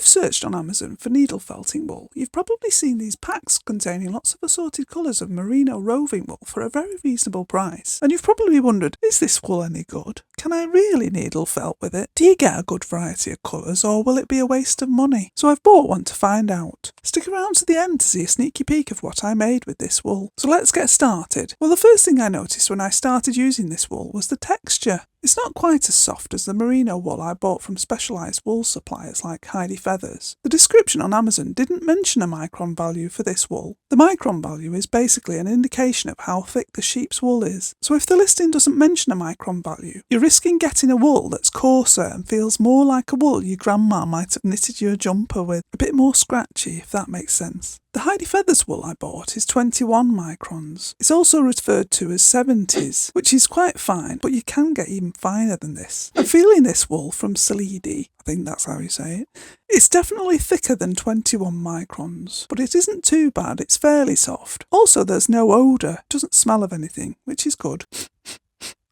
you've searched on Amazon for needle felting wool, you've probably seen these packs containing lots of assorted colours of Merino Roving wool for a very reasonable price. And you've probably wondered, is this wool any good? Can I really needle felt with it? Do you get a good variety of colours, or will it be a waste of money? So I've bought one to find out. Stick around to the end to see a sneaky peek of what I made with this wool. So let's get started. Well, the first thing I noticed when I started using this wool was the texture. It's not quite as soft as the merino wool I bought from specialised wool suppliers like Heidi Feathers. The description on Amazon didn't mention a micron value for this wool. The micron value is basically an indication of how thick the sheep's wool is. So if the listing doesn't mention a micron value, you're risking getting a wool that's coarser and feels more like a wool your grandma might have knitted you a jumper with. A bit more scratchy, if that makes sense. The Heidi Feathers wool I bought is 21 microns. It's also referred to as 70s, which is quite fine, but you can get even finer than this. I'm feeling this wool from Salidi, I think that's how you say it. It's definitely thicker than 21 microns, but it isn't too bad, it's fairly soft. Also, there's no odour, it doesn't smell of anything, which is good.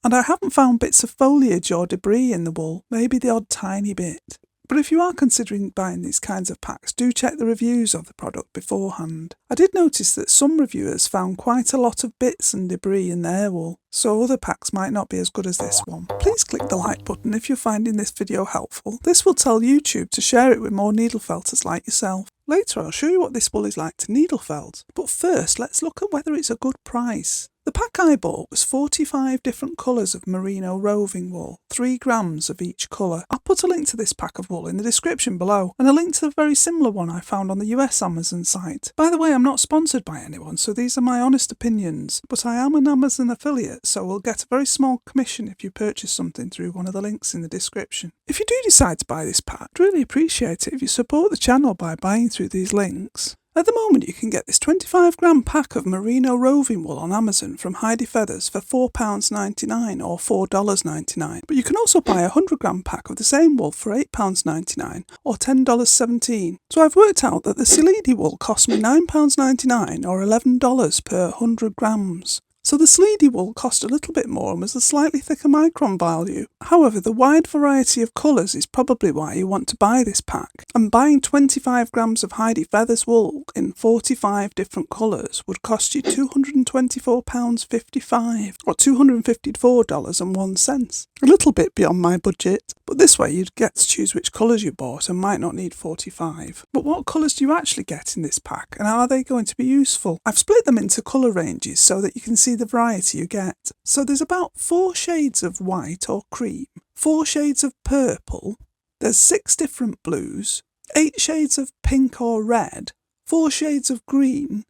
And I haven't found bits of foliage or debris in the wool, maybe the odd tiny bit. But if you are considering buying these kinds of packs, do check the reviews of the product beforehand. I did notice that some reviewers found quite a lot of bits and debris in their wool, so other packs might not be as good as this one. Please click the like button if you're finding this video helpful. This will tell YouTube to share it with more needle felters like yourself. Later I'll show you what this wool is like to needle felt, but first let's look at whether it's a good price. The pack I bought was 45 different colours of merino roving wool, 3 grams of each colour. I'll put a link to this pack of wool in the description below, and a link to the very similar one I found on the US Amazon site. By the way, I'm not sponsored by anyone, so these are my honest opinions, but I am an Amazon affiliate, so we'll get a very small commission if you purchase something through one of the links in the description. If you do decide to buy this pack, I'd really appreciate it if you support the channel by buying through these links. At the moment you can get this 25 gram pack of merino roving wool on Amazon from Heidi Feathers for £4.99 or $4.99, but you can also buy a 100 gram pack of the same wool for £8.99 or $10.17. So I've worked out that the Salidi wool cost me £9.99 or $11 per 100 grams. So the Salidi wool cost a little bit more and was a slightly thicker micron value. However, the wide variety of colours is probably why you want to buy this pack. And buying 25 grams of Heidi Feathers wool in 45 different colours would cost you £224.55 or $254.01. A little bit beyond my budget, but this way you'd get to choose which colours you bought and might not need 45. But what colours do you actually get in this pack, and are they going to be useful? I've split them into colour ranges so that you can see the variety you get. So there's about 4 shades of white or cream, 4 shades of purple, there's 6 different blues, 8 shades of pink or red, 4 shades of green,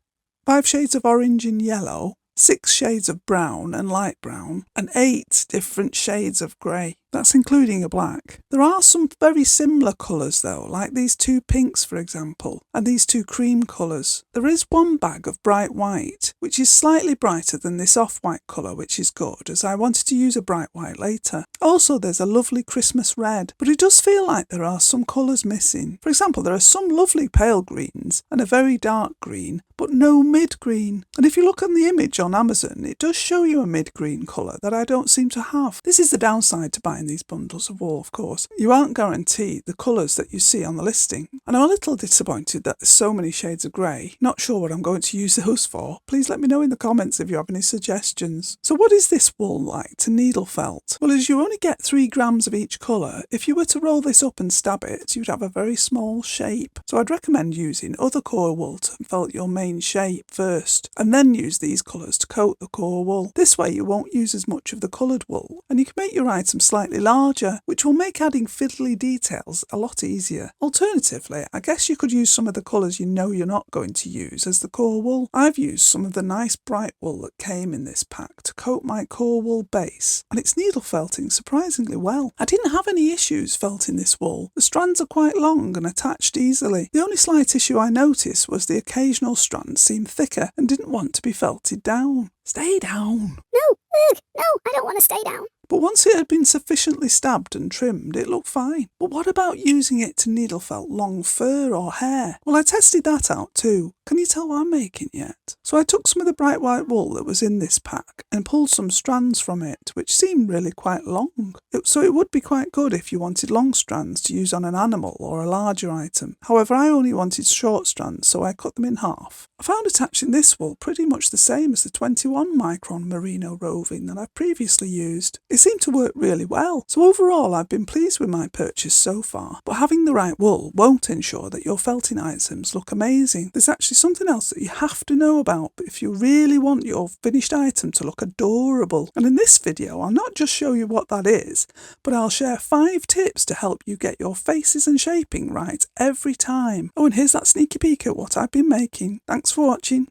5 shades of orange and yellow, 6 shades of brown and light brown, and 8 different shades of grey. That's including a black. There are some very similar colours though, like these 2 pinks for example, and these 2 cream colours. There is one bag of bright white, which is slightly brighter than this off-white colour, which is good, as I wanted to use a bright white later. Also there's a lovely Christmas red, but it does feel like there are some colours missing. For example, there are some lovely pale greens and a very dark green, but no mid-green. And if you look on the image on Amazon, it does show you a mid-green colour that I don't seem to have. This is the downside to buying these bundles of wool, of course. You aren't guaranteed the colours that you see on the listing. And I'm a little disappointed that there's so many shades of grey. Not sure what I'm going to use those for. Please let me know in the comments if you have any suggestions. So what is this wool like to needle felt? Well, as you only get 3 grams of each colour, if you were to roll this up and stab it, you'd have a very small shape. So I'd recommend using other core wool to felt your main shape first, and then use these colours to coat the core wool. This way you won't use as much of the coloured wool, and you can make your item slightly larger, which will make adding fiddly details a lot easier. Alternatively, I guess you could use some of the colours you know you're not going to use as the core wool. I've used some of the nice bright wool that came in this pack to coat my core wool base, and it's needle felting surprisingly well. I didn't have any issues felting this wool. The strands are quite long and attached easily. The only slight issue I noticed was the occasional strands seemed thicker and didn't want to be felted down. Stay down. No, ugh, no, I don't want to stay down. but once it had been sufficiently stabbed and trimmed, it looked fine. But what about using it to needle felt long fur or hair? Well, I tested that out too. Can you tell what I'm making yet? So I took some of the bright white wool that was in this pack and pulled some strands from it, which seemed really quite long. So it would be quite good if you wanted long strands to use on an animal or a larger item. However, I only wanted short strands, so I cut them in half. I found attaching this wool pretty much the same as the 21 micron Merino Roving that I've previously used. It seemed to work really well, so overall I've been pleased with my purchase so far. But having the right wool won't ensure that your felting items look amazing. There's actually something else that you have to know about if you really want your finished item to look adorable. And in this video, I'll not just show you what that is, but I'll share 5 tips to help you get your faces and shaping right every time. Oh, and here's that sneaky peek at what I've been making. Thanks for watching.